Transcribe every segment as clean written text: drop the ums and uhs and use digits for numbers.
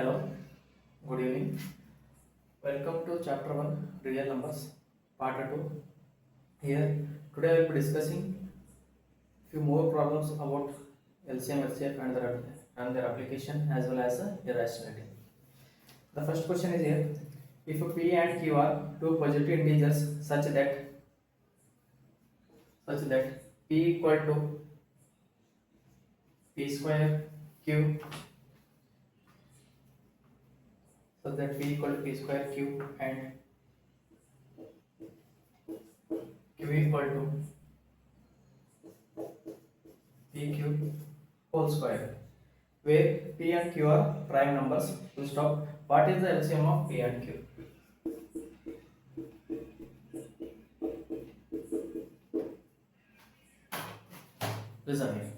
Hello, good evening. Welcome to chapter 1 Real Numbers part 2. Here today I will be discussing few more problems about LCM, LCF and their application as well as irrationality. The first question is here: if P and Q are two positive integers such that P equal to P square Q, so that P equal to P square Q and Q equal to PQ whole square, where P and Q are prime numbers. Full stop. What is the LCM of P and Q? Listen here.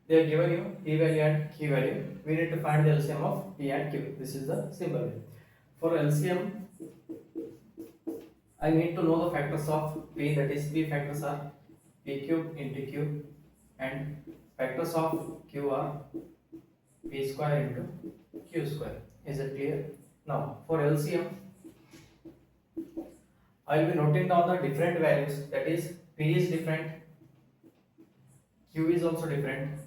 They are given you P value and Q value. We need to find the LCM of P and Q. This is the simple way. For LCM, I need to know the factors of P. That is, P factors are P cube into Q, and factors of Q are P square into Q square. Is it clear? Now, for LCM, I will be noting down the different values. That is, P is different, Q is also different.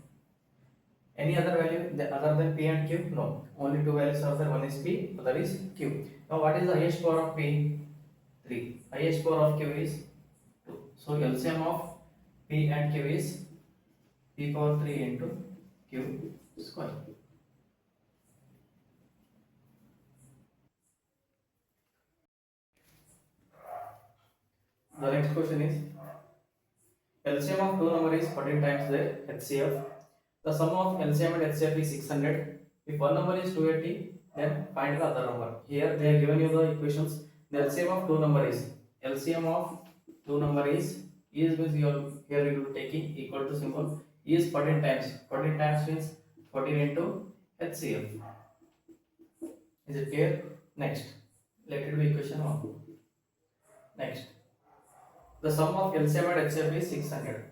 Any other value other than P and Q? No. Only two values are there. One is P, other is Q. Now, what is the highest power of P? 3. Highest power of Q is 2. So, LCM of P and Q is P power 3 into Q square. The next question is: LCM of two numbers is 14 times their HCF. The sum of LCM and HCF is 600. If one number is 280, then find the other number. Here they are given you the equations. The LCM of two numbers is means here you will be taking equal to symbol is 14 times. 14 times means 14 into HCF. Is it clear? Next, let it be equation 1. Next, the sum of LCM and HCF is 600.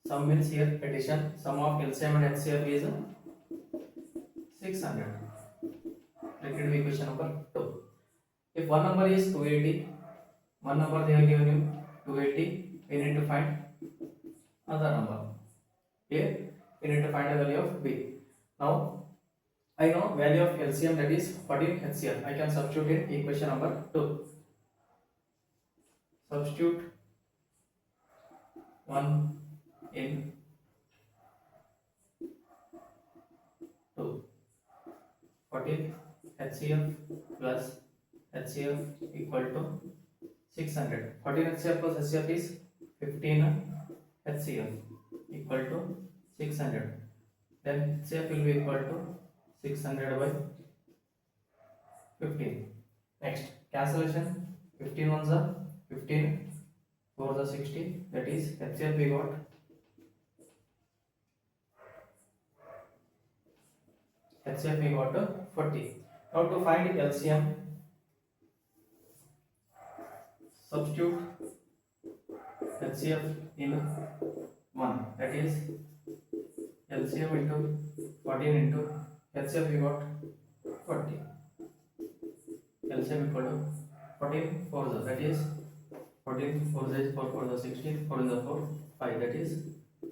Sum means here addition. Sum of LCM and HCF is 600. Let it be equation number 2. If one number is 280, one number they have given you 280, we need to find other number. Here we need to find the value of B. Now I know value of LCM, that is 14 HCF. I can substitute in equation number 2. Substitute 1 in 2. 14 HCF plus HCF equal to 600. 14 HCF plus HCF is 15 HCF equal to 600. Then HCF will be equal to 600 by 15. Next, cancellation. 15 ones are 15, 4 are 60. That is HCF we got 40. Now to find LCM, substitute HCF in 1. That is LCM into 14 into HCF we got 40. LCM equal to 14 4 that is 14 4 is 4 4 16, 4 is 4 5, that is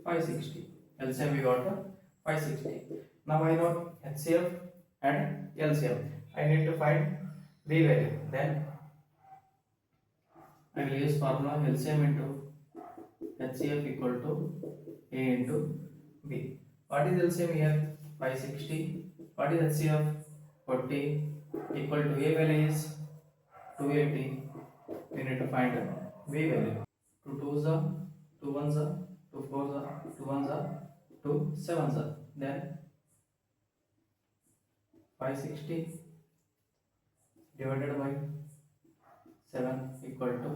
560. LCM we got 560. Now I know HCF and LCM. I need to find B value. Then I will use formula LCM into HCF equal to A into B. What is LCM here? 560. What is HCF? 40 equal to A value is 280. We need to find B value. 2 2s are 2 1s are 2 4s are 2 1s are 2 7s are. Then 560 divided by 7 equal to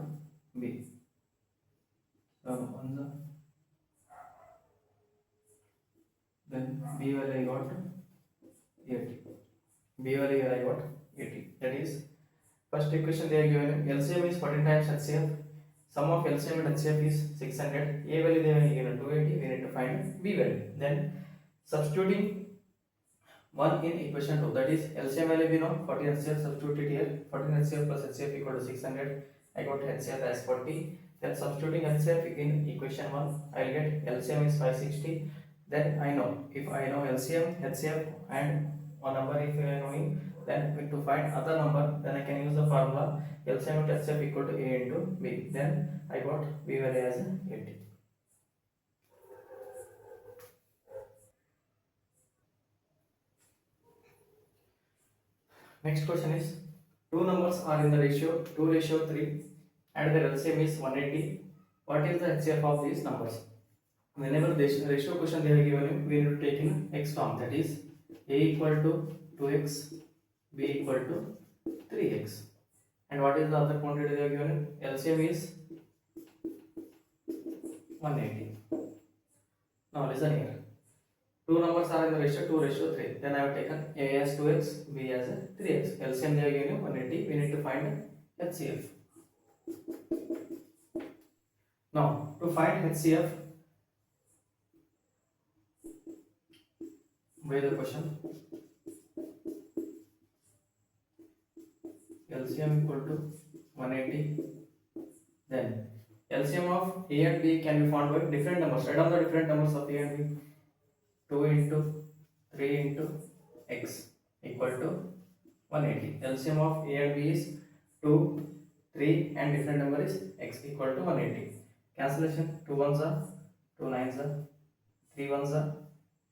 B. 7 1s are. Then B value I got 80. B value I got 80. That is, first equation they are given. LCM is 14 times HCF. Sum of LCM and HCF is 600. A value they are given 280. We need to find B value. Then substituting 1 in equation 2, that is LCM value we know 14 HCF, substitute it here. 14 HCF plus HCF equal to 600. I got HCF as 40. Then substituting HCF in equation 1, I'll get LCM is 560. Then I know, if I know LCM, HCF and one number if I know knowing, then to find other number, then I can use the formula LCM into HCF equal to A into B. Then I got B value as 80. Next question is, two numbers are in the ratio 2:3 and their LCM is 180. What is the HCF of these numbers? Whenever this ratio question they are given, we need to take in x form, that is A equal to 2x, B equal to 3x. And what is the other quantity they are given? LCM is 180. Now listen here. Two numbers are in the ratio 2:3. Then I have taken A as 2x, B as 3x. LCM they are given 180. We need to find HCF. Now to find HCF, by the question, LCM equal to 180. Then LCM of A and B can be found by different numbers. Write down the different numbers of A and B. 2 into 3 into x equal to 180. LCM of A and B is 2, 3 and different number is x equal to 180. Cancellation, 2 ones are 2 nines are 3 ones are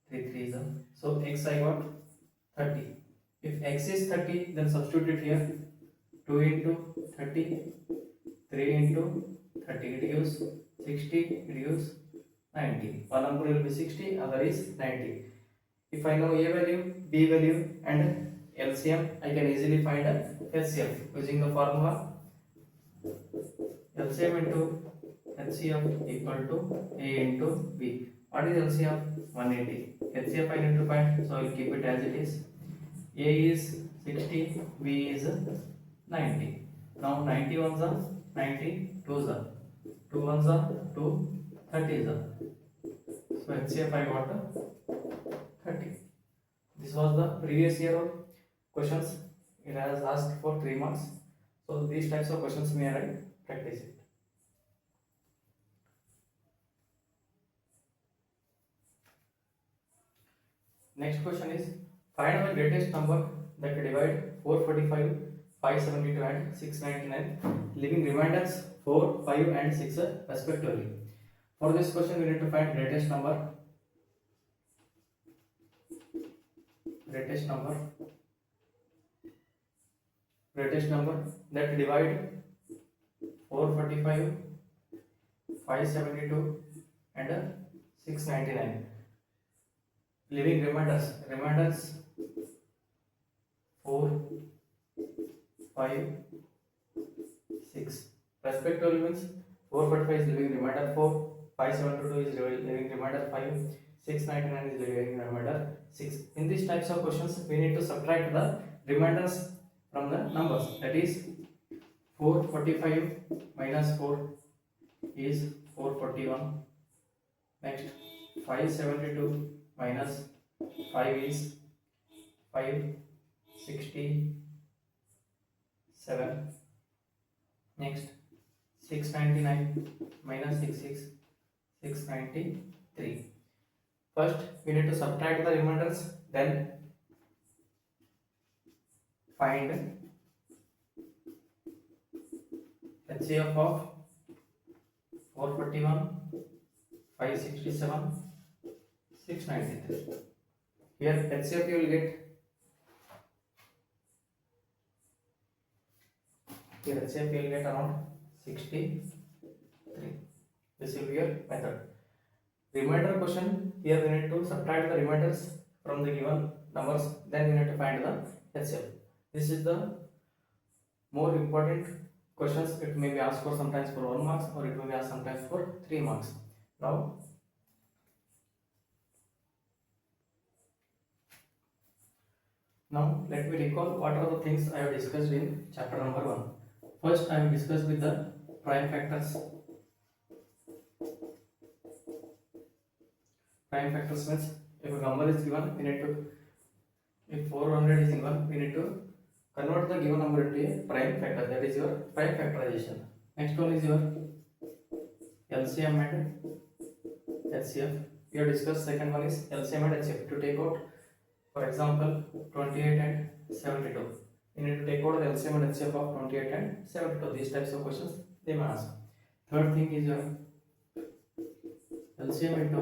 3 threes are. So x I got 30. If x is 30, then substitute it here. 2 into 30, 3 into 30, it gives 60, it gives 90. One number will be 60, other is 90. If I know A value, B value and LCM, I can easily find a HCF using the formula LCM into HCF equal to A into B. What is LCM? 180. HCF I need to find, so I will keep it as it is. A is 60, B is 90. Now 90 ones are 90 twos are 2 ones are 2 30s are. So HCF I got 30. This was the previous year questions. It has asked for 3 marks. So these types of questions may I practice it. Next question is, find the greatest number that divide 445, 572 and 699, leaving remainders 4, 5 and 6 respectively. For this question we need to find greatest number that divide 445, 572 and 699, leaving remainders 4, 5, 6 respectively. Means 445 is leaving remainder 4, 572 is leaving remainder 5, 699 is leaving remainder 6. In these types of questions we need to subtract the remainders from the numbers, that is 445 minus 4 is 441. Next 572 minus 5 is 567. Next 699 minus 6 is 693. First we need to subtract the remainders, then find HCF of 441, 567, 693. Here HCF you will get, around 63. This will be your method. Remainder question, here we need to subtract the remainders from the given numbers, then we need to find the HCF. This is the more important questions. It may be asked for sometimes for 1 marks or it may be asked sometimes for 3 marks. Now let me recall what are the things I have discussed in chapter number 1. First I have discussed with the prime factors. Prime factors means if a number is given, we need to If 400 is even, we need to convert the given number into a prime factor. That is your prime factorization. Next one is your LCM and HCF. We have discussed. Second one is LCM and HCF. To take out, for example, 28 and 72. You need to take out the LCM and HCF of 28 and 72. These types of questions they may ask. Third thing is your LCM into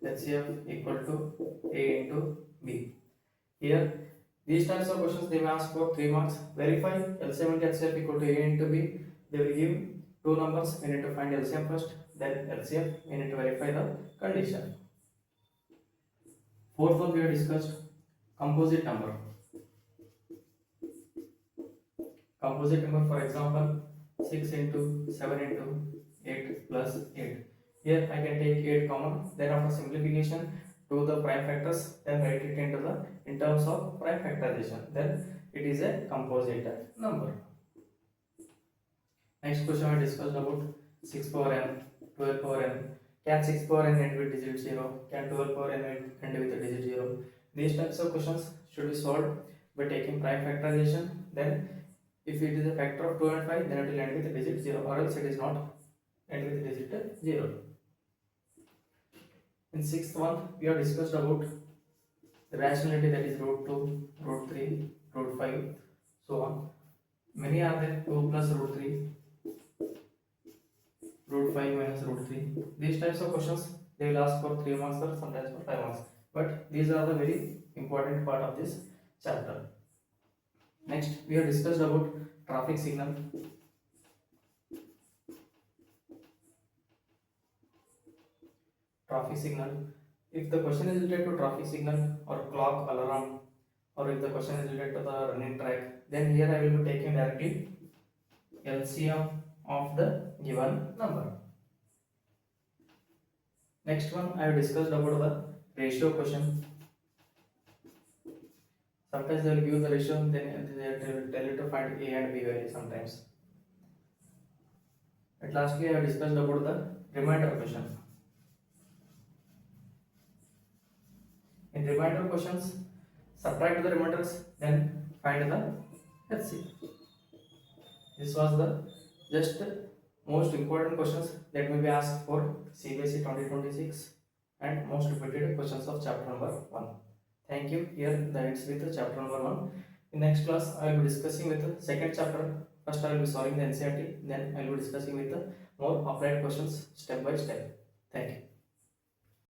HCF equal to A into B. Here, these types of questions they may ask for 3 marks. Verify LCM into HCF equal to A into B. They will give two numbers. We need to find LCM first, then LCM. We need to verify the condition. Fourth one we have discussed composite number. Composite number, for example, 6 into 7 into 8 plus 8. Here I can take 8 common, then after simplification to the prime factors, then write it into the in terms of prime factorization. Then it is a composite number. Next question we discussed about 6 power n, 12 power n. Can 6 power n end with digit 0? Can 12 power n end with a digit 0? These types of questions should be solved by taking prime factorization. Then if it is a factor of 2 and 5, then it will end with a digit 0, or else it is not end with a digit 0. In sixth one, we have discussed about the rationality, that is root 2, root 3, root 5, so on. Many are there, 2 plus root 3, root 5 minus root 3. These types of questions, they will ask for 3 marks or sometimes for 5 marks. But these are the very important part of this chapter. Next, we have discussed about traffic signal. Traffic signal. If the question is related to traffic signal or clock, alarm, or if the question is related to the running track, then here I will be taking directly LCM of the given number. Next one, I have discussed about the ratio question. Sometimes they will give the ratio, then they will tell you to find A and B value sometimes. And lastly, I have discussed about the remainder question. In remainder questions, subtract the remainders, then find the HCF. This was the just most important questions that may be asked for CBSE 2026 and most repeated questions of chapter number 1. Thank you. Here that ends with the chapter number 1. In next class, I will be discussing with the second chapter. First, I will be solving the NCERT. Then I will be discussing with the more applied questions step by step. Thank you.